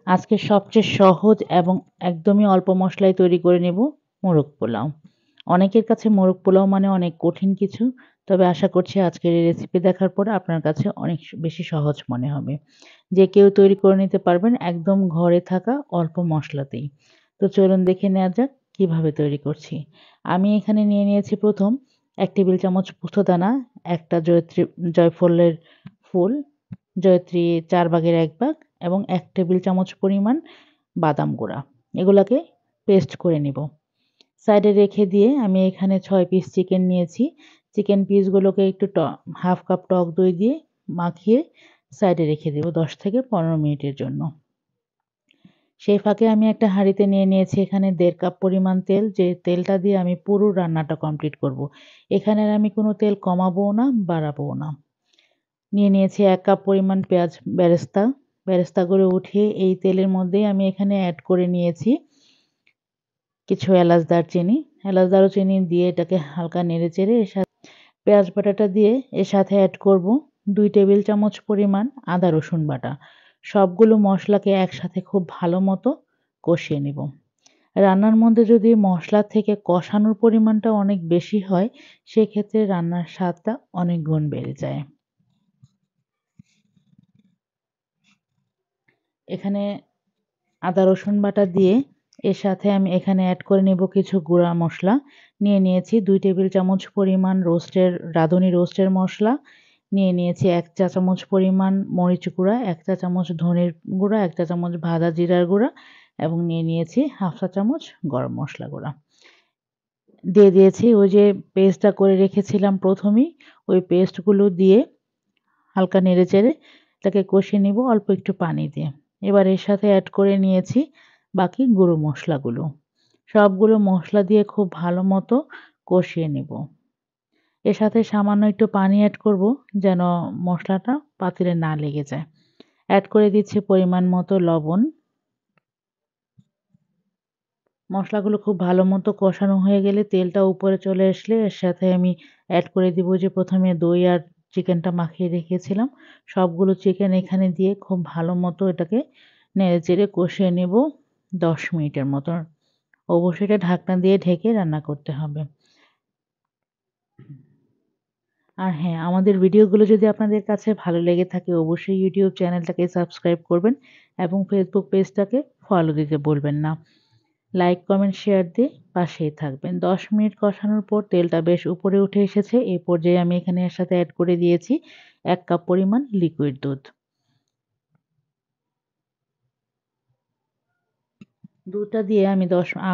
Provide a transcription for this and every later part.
আজকে সবচেয়ে সহজ এবং একদমই অল্প মশলায় তৈরি করে নেব মোরগ পোলাও। অনেকের কাছে মোরগ পোলাও মানে অনেক কঠিন কিছু, তবে আশা করছি আজকের এই রেসিপি দেখার পরে আপনার কাছে অনেক বেশি সহজ মনে হবে। যে কেউ তৈরি করে নিতে পারবেন একদম ঘরে থাকা অল্প মশলাতেই। তো চলুন দেখে নেওয়া যাক কিভাবে তৈরি করছি। আমি এখানে নিয়ে নিয়েছি প্রথম 1 টেবিল চামচ পোস্ত দানা, একটা জয়ফলের ফুল, জয়িত্রী 4 ভাগের 1 ভাগ এবং 1 টেবিল চামচ পরিমাণ বাদাম গুঁড়া। এগুলাকে পেস্ট করে নিব। সাইডে রেখে দিয়ে আমি এখানে 6 পিস চিকেন নিয়েছি। চিকেন পিসগুলোকে একটু হাফ কাপ টক দই দিয়ে মাখিয়ে সাইডে রেখে দেব 10 থেকে 15 মিনিটের জন্য। সেই ফাঁকে আমি একটা হাঁড়িতে নিয়ে নিয়েছি এখানে 1.5 কাপ পরিমাণ তেল, যে তেলটা দিয়ে আমি পুরো রান্নাটা কমপ্লিট করব। এখানে আর আমি কোনো তেল কমাবো না, বাড়াবো না। নিয়ে নিয়েছি 1 কাপ পরিমাণ পেঁয়াজ বেরেস্তা। বেরেস্তাগুলো উঠিয়ে এই তেলের মধ্যেই আমি এখানে অ্যাড করে নিয়েছি কিছু এলাচ দারচিনি। এলাচ দারুচিনি দিয়ে এটাকে হালকা নেড়েচেড়ে পেঁয়াজ বাটাটা দিয়ে এর সাথে অ্যাড করব 2 টেবিল চামচ পরিমাণ আদা রসুন বাটা। সবগুলো মশলাকে একসাথে খুব ভালো মতো কষিয়ে নিব। রান্নার মধ্যে যদি মশলার থেকে কষানোর পরিমাণটা অনেক বেশি হয়, সেক্ষেত্রে রান্নার স্বাদটা অনেক গুণ বেড়ে যায়। এখানে আদা রসুন বাটা দিয়ে এর সাথে আমি এখানে অ্যাড করে নেব কিছু গুঁড়া মশলা। নিয়ে নিয়েছি 2 টেবিল চামচ পরিমাণ রাঁধুনি রোস্টের মশলা, নিয়ে নিয়েছি 1 চা চামচ পরিমাণ মরিচ গুঁড়া, 1 চা চামচ ধনের গুঁড়া, 1 চা চামচ ভাজা জিরার গুঁড়া এবং নিয়ে নিয়েছি হাফ চা চামচ গরম মশলা গুঁড়া। দিয়ে দিয়েছি ওই যে পেস্টটা করে রেখেছিলাম প্রথমেই, ওই পেস্টগুলো দিয়ে হালকা নেড়েচেড়ে এটাকে কষিয়ে নিব অল্প একটু পানি দিয়ে। এবার এর সাথে অ্যাড করে নিয়েছি বাকি গুঁড়ো মশলাগুলো। সবগুলো মশলা দিয়ে খুব ভালো মতো কষিয়ে নিব। এর সাথে সামান্য একটু পানি অ্যাড করব যেন মশলাটা পাতিলে না লেগে যায়। অ্যাড করে দিচ্ছি পরিমাণ মতো লবণ। মশলাগুলো খুব ভালো মতো কষানো হয়ে গেলে তেলটা উপরে চলে আসলে এর সাথে আমি অ্যাড করে দিব যে প্রথমে দই আর চিকেনটা মাখিয়ে রেখেছিলাম। সবগুলো চিকেন এখানে দিয়ে খুব ভালো মতো এটাকে নেড়েচেড়ে কষিয়ে নেব 10 মিনিটের মতো। অবশ্যই এটা ঢাকনা দিয়ে ঢেকে রান্না করতে হবে। আর হ্যাঁ, আমাদের ভিডিওগুলো যদি আপনাদের কাছে ভালো লেগে থাকে অবশ্যই ইউটিউব চ্যানেলটাকে সাবস্ক্রাইব করবেন এবং ফেসবুক পেজটাকে ফলো দিতে ভুলবেন না। লাইক, কমেন্ট, শেয়ার দিয়ে পাশেই থাকবেন। 10 মিনিট কষানোর পর তেলটা বেশ উপরে উঠে এসেছে। এই পর্যায়ে আমি এখানে এর সাথে অ্যাড করে দিয়েছি 1 কাপ পরিমাণ লিকুইড দুধ। দুধটা দিয়ে আমি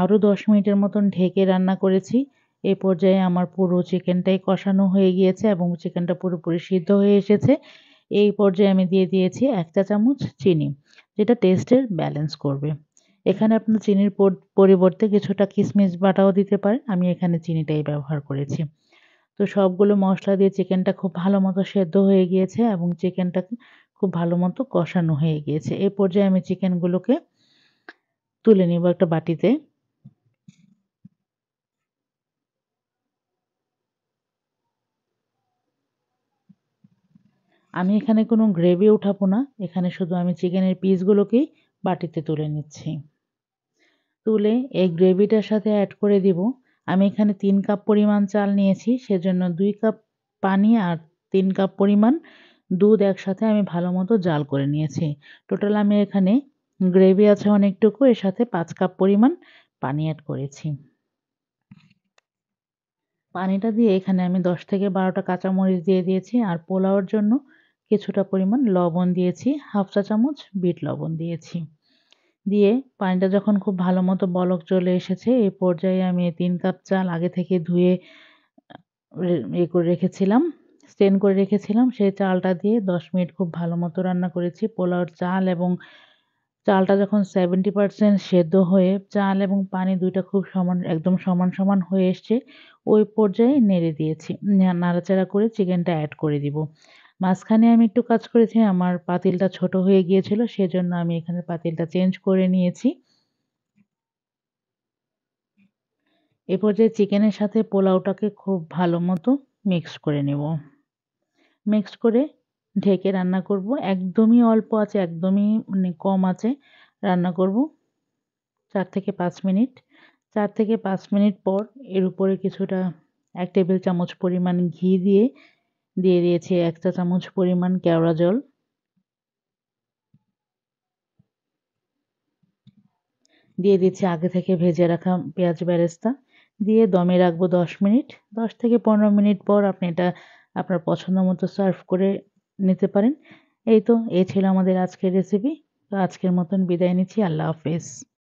আরও 10 মিনিটের মতন ঢেকে রান্না করেছি। এই পর্যায়ে আমার পুরো চিকেনটাই কষানো হয়ে গিয়েছে এবং চিকেনটা পুরোপুরি সিদ্ধ হয়ে এসেছে। এই পর্যায়ে আমি দিয়ে দিয়েছি 1 চা চামচ চিনি, যেটা টেস্টের ব্যালেন্স করবে। এখানে আপনার চিনির পরিবর্তে কিছুটা কিশমিশ বাটাও দিতে পারেন। আমি এখানে চিনিটাই ব্যবহার করেছি। তো সবগুলো মশলা দিয়ে চিকেনটা খুব ভালো মতো সেদ্ধ হয়ে গিয়েছে এবং চিকেনটা খুব ভালো মতো কষানো হয়ে গিয়েছে। এই পর্যায়ে আমি চিকেনগুলোকে তুলে নিব একটা বাটিতে। আমি এখানে কোনো গ্রেভি উঠাবো না। এখানে শুধু আমি চিকেনের পিসগুলোকেই বাটিতে তুলে নিচ্ছি। তুলে এই গ্রেভিটার সাথে অ্যাড করে দিব। আমি এখানে 3 কাপ পরিমাণ চাল নিয়েছি, সেজন্য 2 কাপ পানি আর 3 কাপ পরিমাণ দুধ একসাথে আমি ভালো মতো জাল করে নিয়েছি। টোটাল আমি এখানে গ্রেভি আছে অনেকটুকু, এর সাথে 5 কাপ পরিমাণ পানি অ্যাড করেছি। পানিটা দিয়ে এখানে আমি 10 থেকে 12টা কাঁচামরিচ দিয়ে দিয়েছি আর পোলাওর জন্য কিছুটা পরিমাণ লবণ দিয়েছি, হাফ চা চামচ বিট লবণ দিয়েছি। দিয়ে পানিটা যখন খুব ভালো মতো বলক চলে এসেছে এই পর্যায়ে আমি 3 কাপ চাল আগে থেকে ধুয়ে করে রেখেছিলাম, স্টেন করে রেখেছিলাম, সেই চালটা দিয়ে 10 মিনিট খুব ভালো মতো রান্না করেছি। পোলাওর চাল এবং চালটা যখন 70% সেদ্ধ হয়ে চাল এবং পানি দুইটা খুব একদম সমান হয়ে এসছে, ওই পর্যায়ে নেড়ে দিয়েছি। নাড়াচাড়া করে চিকেনটা অ্যাড করে দিব। মাঝখানে আমি একটু কাজ করেছি, আমার পাতিলটা ছোট হয়ে গিয়েছিল, সেজন্য আমি এখানে পাতিলটা চেঞ্জ করে নিয়েছি। এ পর্যায়ে চিকেনের সাথে পোলাওটাকে খুব ভালো মতো মিক্স করে নেব। মিক্সড করে ঢেকে রান্না করব একদমই অল্প আঁচে, একদমই মানে কম আঁচে রান্না করব 4 থেকে 5 মিনিট। 4 থেকে 5 মিনিট পর এর উপরে কিছুটা 1 টেবিল চামচ পরিমাণ ঘি দিয়ে দিয়েছি 1 চা চামচ পরিমাণ কেওড়া জল। দিয়ে দিচ্ছি আগে থেকে ভেজে রাখা পেঁয়াজ বেরেস্তা। দিয়ে দমে রাখবো 10 মিনিট। 10 থেকে 15 মিনিট পর আপনি এটা আপনার পছন্দ মতো সার্ভ করে নিতে পারেন। এই ছিল আমাদের আজকের রেসিপি। তো আজকের মতন বিদায় নিচ্ছি। আল্লাহ হাফেজ।